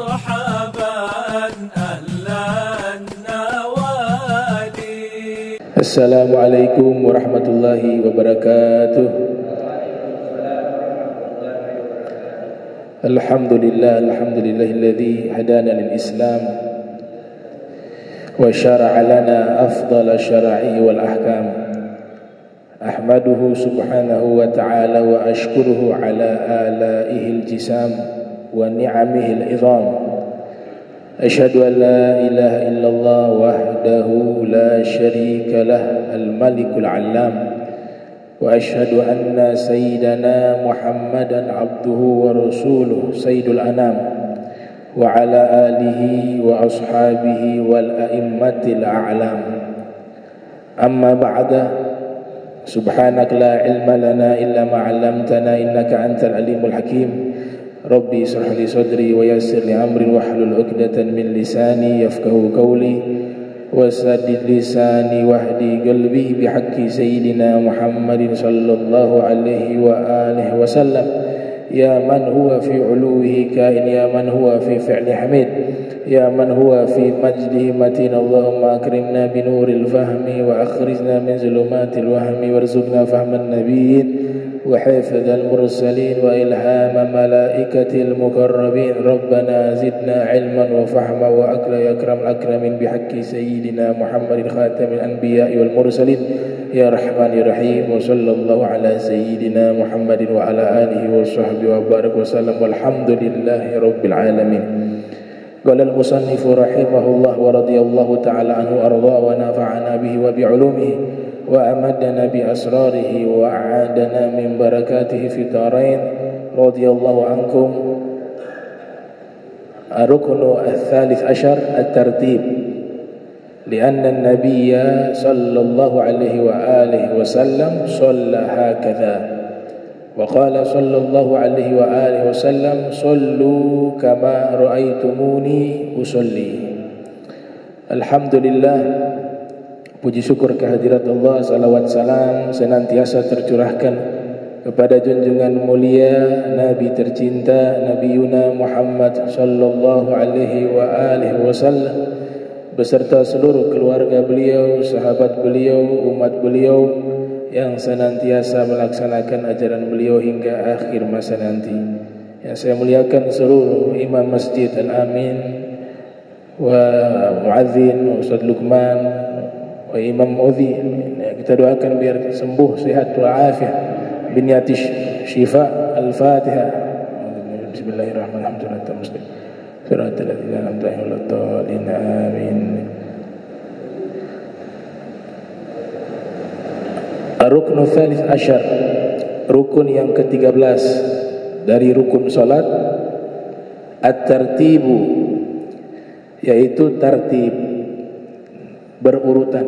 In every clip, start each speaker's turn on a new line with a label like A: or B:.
A: مرحبا أهلا النوادي.
B: السلام عليكم ورحمة الله وبركاته. الحمد لله الذي هدانا للإسلام وشرع لنا أفضل الشرائع والأحكام. أحمده سبحانه وتعالى وأشكره على آلائه الجسام ونعمه العظام. أشهد أن لا إله إلا الله وحده لا شريك له الملك العلام. وأشهد أن سيدنا محمدا عبده ورسوله سيد الأنام وعلى آله وأصحابه والأئمة الأعلام. أما بعد، سبحانك لا علم لنا إلا ما علمتنا إنك أنت العليم الحكيم. ربي اشرح لي صدري ويسر لي أمري واحلل عقدة من لساني يفقهوا قولي وسدد لساني واهدي قلبي بحق سيدنا محمد صلى الله عليه وآله وسلم. يا من هو في علوه كائن، يا من هو في فعل حميد، يا من هو في مجده متين. اللهم أكرمنا بنور الفهم وأخرجنا من ظلمات الوهم وارزقنا فهم النبيين وحفظ المرسلين وإلهام ملائكة المقربين. ربنا زدنا علما وفهما وأكلا يا أكرم الأكرمين بحق سيدنا محمد خاتم الأنبياء والمرسلين يا رحمن يا رحيم. وصلى الله على سيدنا محمد وعلى آله وصحبه وبارك وسلم والحمد لله رب العالمين. قال المصنف رحمه الله ورضي الله تعالى عنه وأرضاه ونفعنا به وبعلومه وأمدنا بأسراره وأعادنا من بركاته في الدارين. رضي الله عنكم. الركن الثالث عشر الترتيب، لأن النبي صلى الله عليه وآله وسلم صلى هكذا، وقال صلى الله عليه وآله وسلم صلوا كما رأيتموني أصلي. Alhamdulillah, puji syukur kehadirat Allah, salawat salam senantiasa tercurahkan kepada junjungan mulia Nabi tercinta Nabi Yuna Muhammad sallallahu alaihi wa alihi wasallam beserta seluruh keluarga beliau, sahabat beliau, umat beliau yang senantiasa melaksanakan ajaran beliau hingga akhir masa nanti. Yang saya muliakan seluruh imam Masjid Al-Amin wa muadzin wa Ustaz Luqman wa Imam Udhi. Kita doakan biar sembuh, sehat wa afiat binyati syifa. Al-Fatihah. Bismillahirrahmanirrahim. Muslim. Suratul ladzina an'amta alaihim. Amin. Ar-ruknu tsalits asyar, rukun yang ke-13 dari rukun salat, at-tartibu, yaitu tartib, berurutan.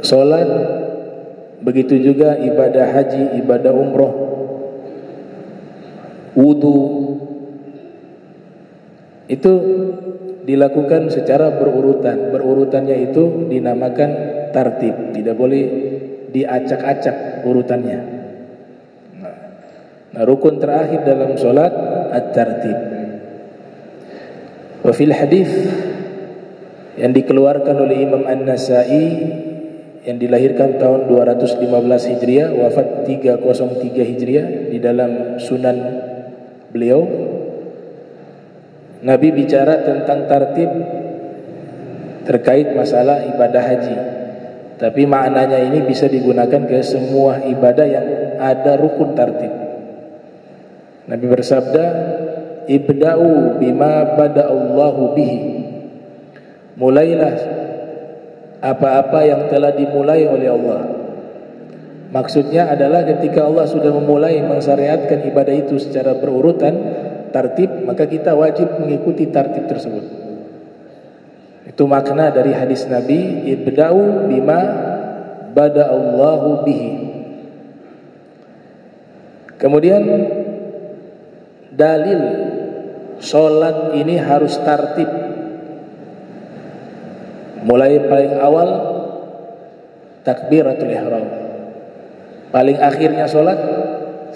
B: Salat, begitu juga ibadah haji, ibadah umroh, wudu, itu dilakukan secara berurutan. Berurutannya itu dinamakan tartib, tidak boleh diacak-acak urutannya. Nah, rukun terakhir dalam salat at-tartib. Wa fil hadis yang dikeluarkan oleh Imam An-Nasa'i yang dilahirkan tahun 215 Hijriah, wafat 303 Hijriah, di dalam sunan beliau, Nabi bicara tentang tartib terkait masalah ibadah haji. Tapi maknanya ini bisa digunakan ke semua ibadah yang ada rukun tartib. Nabi bersabda, ibda'u bima bada'allahu bihi. Mulailah apa-apa yang telah dimulai oleh Allah. Maksudnya adalah ketika Allah sudah memulai mensyariatkan ibadah itu secara berurutan, tartib, maka kita wajib mengikuti tartib tersebut. Itu makna dari hadis Nabi, ibda'u bima bada'allahu bihi. Kemudian dalil sholat ini harus tartib. Mulai paling awal takbiratul ihram, paling akhirnya sholat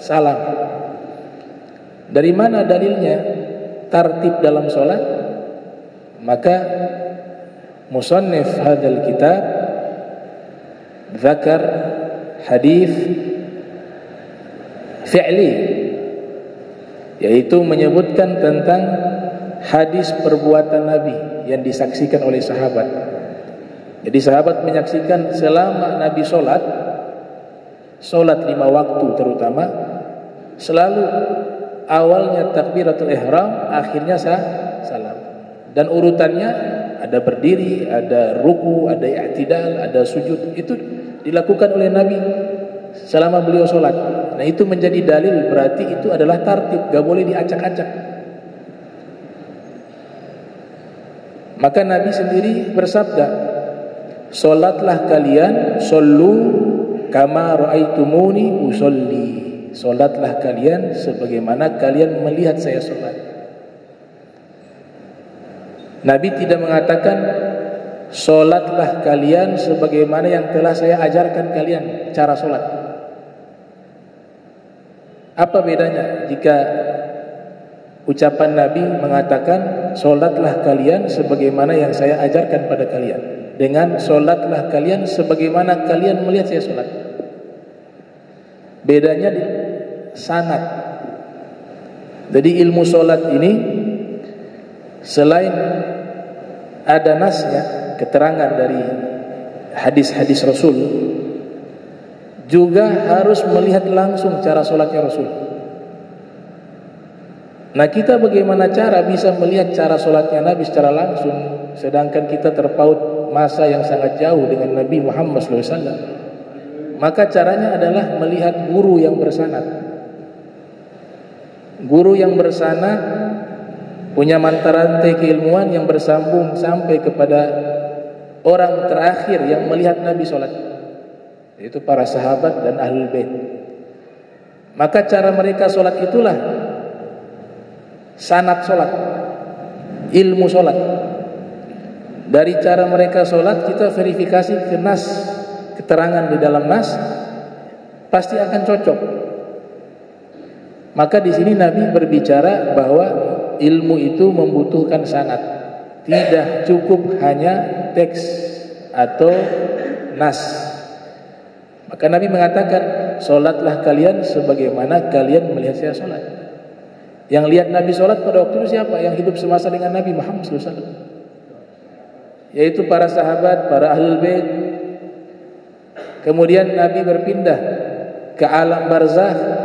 B: salam. Dari mana dalilnya tartib dalam solat? Maka musannif hadzal kitab dzakar hadis fi'li, yaitu menyebutkan tentang hadis perbuatan Nabi yang disaksikan oleh sahabat. Jadi sahabat menyaksikan selama Nabi solat 5 waktu terutama, selalu awalnya takbiratul ihram, akhirnya salam. Dan urutannya ada berdiri, ada ruku, ada i'tidal, ada sujud. Itu dilakukan oleh Nabi selama beliau solat. Nah, itu menjadi dalil, berarti itu adalah tartib, gak boleh diacak-acak. Maka Nabi sendiri bersabda, solatlah kalian, sallu kama ra'aitumuni usolli. Solatlah kalian sebagaimana kalian melihat saya solat. Nabi tidak mengatakan solatlah kalian sebagaimana yang telah saya ajarkan kalian cara solat. Apa bedanya jika ucapan Nabi mengatakan solatlah kalian sebagaimana yang saya ajarkan pada kalian, dengan solatlah kalian sebagaimana kalian melihat saya solat? Bedanya di sanad. Jadi ilmu solat ini selain ada nasnya, keterangan dari hadis-hadis Rasul, juga harus melihat langsung cara solatnya Rasul. Nah, kita bagaimana cara bisa melihat cara solatnya Nabi secara langsung, sedangkan kita terpaut masa yang sangat jauh dengan Nabi Muhammad SAW? Maka caranya adalah melihat guru yang bersanad. Guru yang bersanad punya mata rantai keilmuan yang bersambung sampai kepada orang terakhir yang melihat Nabi solat, yaitu para sahabat dan ahlul bait. Maka cara mereka solat itulah sanad solat, ilmu solat. Dari cara mereka solat kita verifikasi ke nas, keterangan di dalam nas pasti akan cocok. Maka di sini Nabi berbicara bahwa ilmu itu membutuhkan sanad, tidak cukup hanya teks atau nas. Maka Nabi mengatakan, solatlah kalian sebagaimana kalian melihat saya solat. Yang lihat Nabi solat pada waktu itu siapa? Yang hidup semasa dengan Nabi Muhammad SAW, yaitu para sahabat, para ahlul bait. Kemudian Nabi berpindah ke alam barzakh.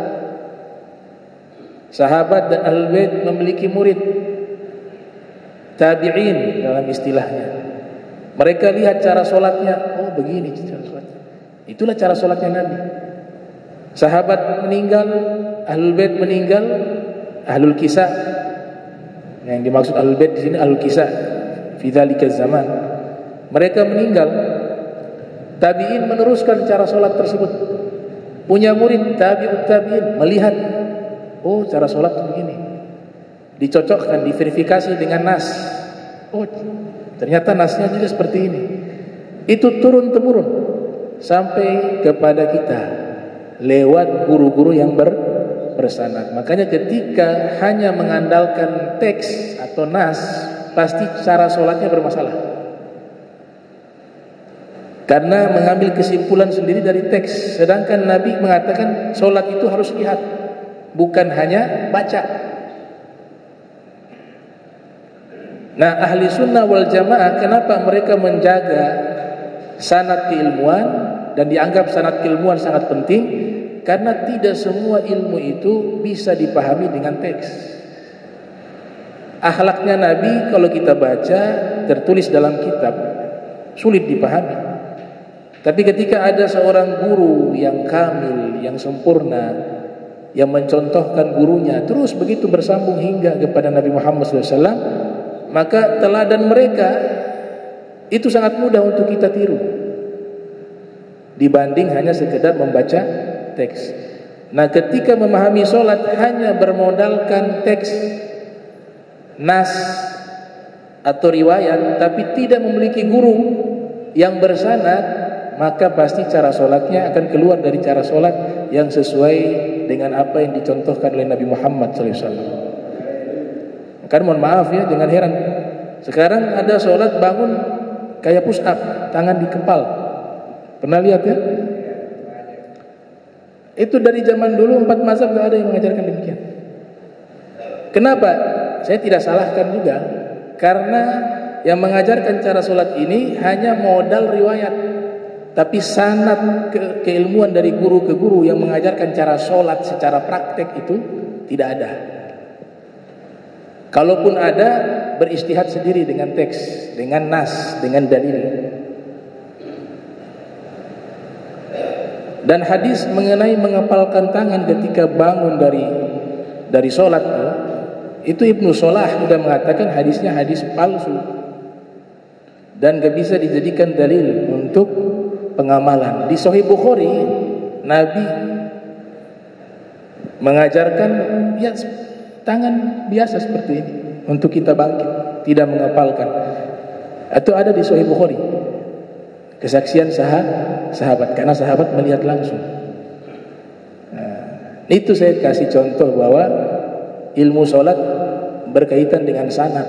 B: Sahabat dan ahlul bait memiliki murid, tabi'in dalam istilahnya. Mereka lihat cara solatnya, oh begini cara solatnya. Itulah cara solatnya Nabi. Sahabat meninggal, ahlul bait meninggal, ahlul kisah. Yang dimaksud ahlul bait di sini ahlul kisah fi dzalika zaman. Mereka meninggal, tabi'in meneruskan cara solat tersebut. Punya murid tabi'ut tabi'in melihat, oh cara solat begini. Dicocokkan, diverifikasi dengan nas. Oh ternyata nasnya juga seperti ini. Itu turun temurun sampai kepada kita lewat guru-guru yang bersanad. Makanya ketika hanya mengandalkan teks atau nas, pasti cara solatnya bermasalah. Karena mengambil kesimpulan sendiri dari teks. Sedangkan Nabi mengatakan solat itu harus lihat, bukan hanya baca. Nah, ahli sunnah wal jamaah, kenapa mereka menjaga sanad keilmuan dan dianggap sanad keilmuan sangat penting? Karena tidak semua ilmu itu bisa dipahami dengan teks. Akhlaknya Nabi kalau kita baca tertulis dalam kitab, sulit dipahami. Tapi ketika ada seorang guru yang kamil, yang sempurna, yang mencontohkan gurunya, terus begitu bersambung hingga kepada Nabi Muhammad SAW, maka teladan mereka itu sangat mudah untuk kita tiru dibanding hanya sekedar membaca teks. Nah, ketika memahami solat hanya bermodalkan teks, nas atau riwayat, tapi tidak memiliki guru yang bersanad, maka pasti cara solatnya akan keluar dari cara solat yang sesuai dengan apa yang dicontohkan oleh Nabi Muhammad SAW. Kan mohon maaf ya, jangan heran. Sekarang ada sholat bangun kayak push up, tangan di kepal. Pernah lihat ya? Itu dari zaman dulu 4 mazhab gak ada yang mengajarkan demikian. Kenapa? Saya tidak salahkan juga, karena yang mengajarkan cara sholat ini hanya modal riwayat, tapi sanad keilmuan dari guru ke guru yang mengajarkan cara sholat secara praktek itu tidak ada. Kalaupun ada, beristihad sendiri dengan teks, dengan nas, dengan dalil. Dan hadis mengenai mengepalkan tangan ketika bangun dari sholat itu Ibnu Salah sudah mengatakan hadisnya hadis palsu dan gak bisa dijadikan dalil untuk pengamalan. Di Sahih Bukhari, Nabi mengajarkan ya tangan biasa seperti ini untuk kita bangkit, tidak mengepalkan. Itu ada di Sahih Bukhari, kesaksian sahabat, karena sahabat melihat langsung. Nah, itu saya kasih contoh bahwa ilmu sholat berkaitan dengan sanad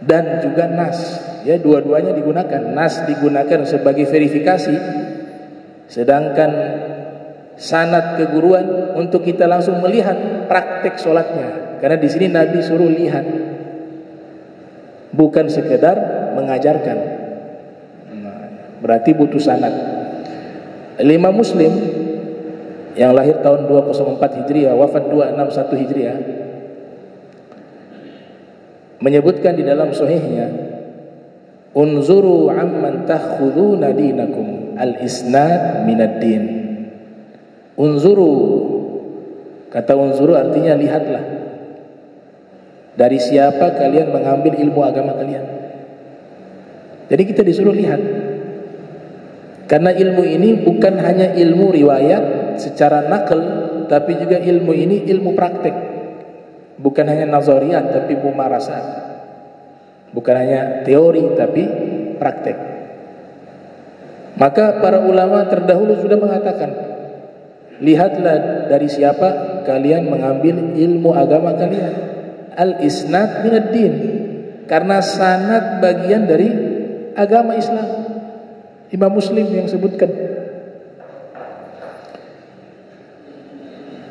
B: dan juga nas. Ya, dua-duanya digunakan. Nas digunakan sebagai verifikasi, sedangkan sanad keguruan untuk kita langsung melihat praktek sholatnya. Karena di sini Nabi suruh lihat, bukan sekedar mengajarkan. Berarti butuh sanad. Imam Muslim yang lahir tahun 204 Hijriah, wafat 261 Hijriah, menyebutkan di dalam sahihnya, unzuru amman takhuduna dinakum, al-isnad minad din. Unzuru, kata unzuru artinya lihatlah, dari siapa kalian mengambil ilmu agama kalian. Jadi kita disuruh lihat, karena ilmu ini bukan hanya ilmu riwayat secara nakal, tapi juga ilmu ini ilmu praktek. Bukan hanya nazariyat tapi mumarasat. Bukan hanya teori tapi praktek. Maka para ulama terdahulu sudah mengatakan, lihatlah dari siapa kalian mengambil ilmu agama kalian. Al-isnad minad din, karena sanad bagian dari agama Islam. Imam Muslim yang sebutkan.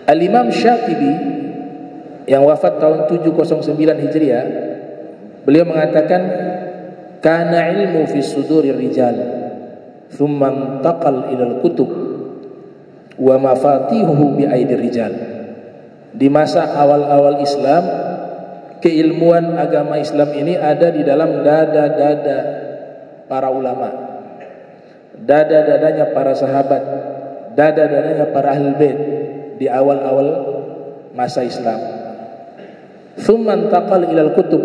B: Al-Imam Syatibi yang wafat tahun 709 Hijriah, beliau mengatakan, kana ilmu fi sudurir rijal thumma intaqal ila al-kutub wa mafatihuhu bi aidir rijal. Di masa awal-awal Islam, keilmuan agama Islam ini ada di dalam dada-dada para ulama, dada-dadanya para sahabat, dada-dadanya para ahli bait di awal-awal masa Islam. Tsumman taqal ilal kutub,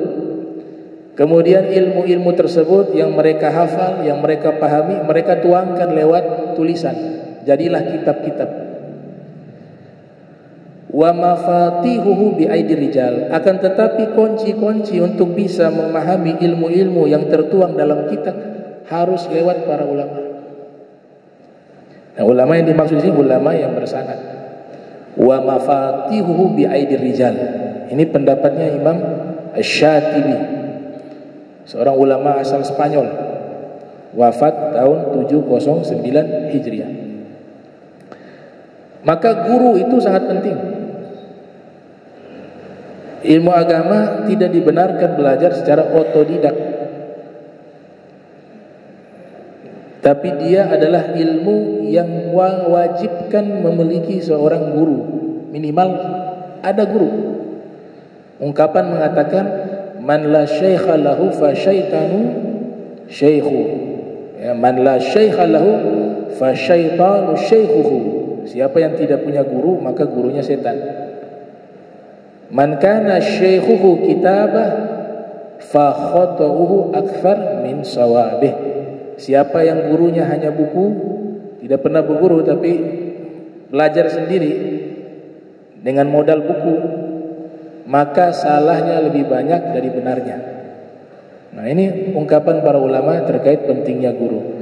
B: kemudian ilmu-ilmu tersebut yang mereka hafal, yang mereka pahami, mereka tuangkan lewat tulisan, jadilah kitab-kitab. Wa mafatihuhu bi aidir rijal, akan tetapi kunci-kunci untuk bisa memahami ilmu-ilmu yang tertuang dalam kitab harus lewat para ulama. Nah, ulama yang dimaksud ini ulama yang bersanad. Wa mafatihuhu bi aidir rijal, ini pendapatnya Imam Asy-Syatibi, seorang ulama asal Spanyol, wafat tahun 709 Hijriah. Maka guru itu sangat penting. Ilmu agama tidak dibenarkan belajar secara otodidak, tapi dia adalah ilmu yang wajibkan memiliki seorang guru, minimal ada guru. Ungkapan mengatakan, man la syaikha lahu fa syaitanu syaikhu, ya, man la syaikha lahu fa syaitanu syaikhuhu. Siapa yang tidak punya guru, maka gurunya setan. Man kana syaikhuhu kitabah fa khata'uhu akthar min sawabih. Siapa yang gurunya hanya buku, tidak pernah berguru tapi belajar sendiri dengan modal buku, maka salahnya lebih banyak dari benarnya. Nah, ini ungkapan para ulama terkait pentingnya guru.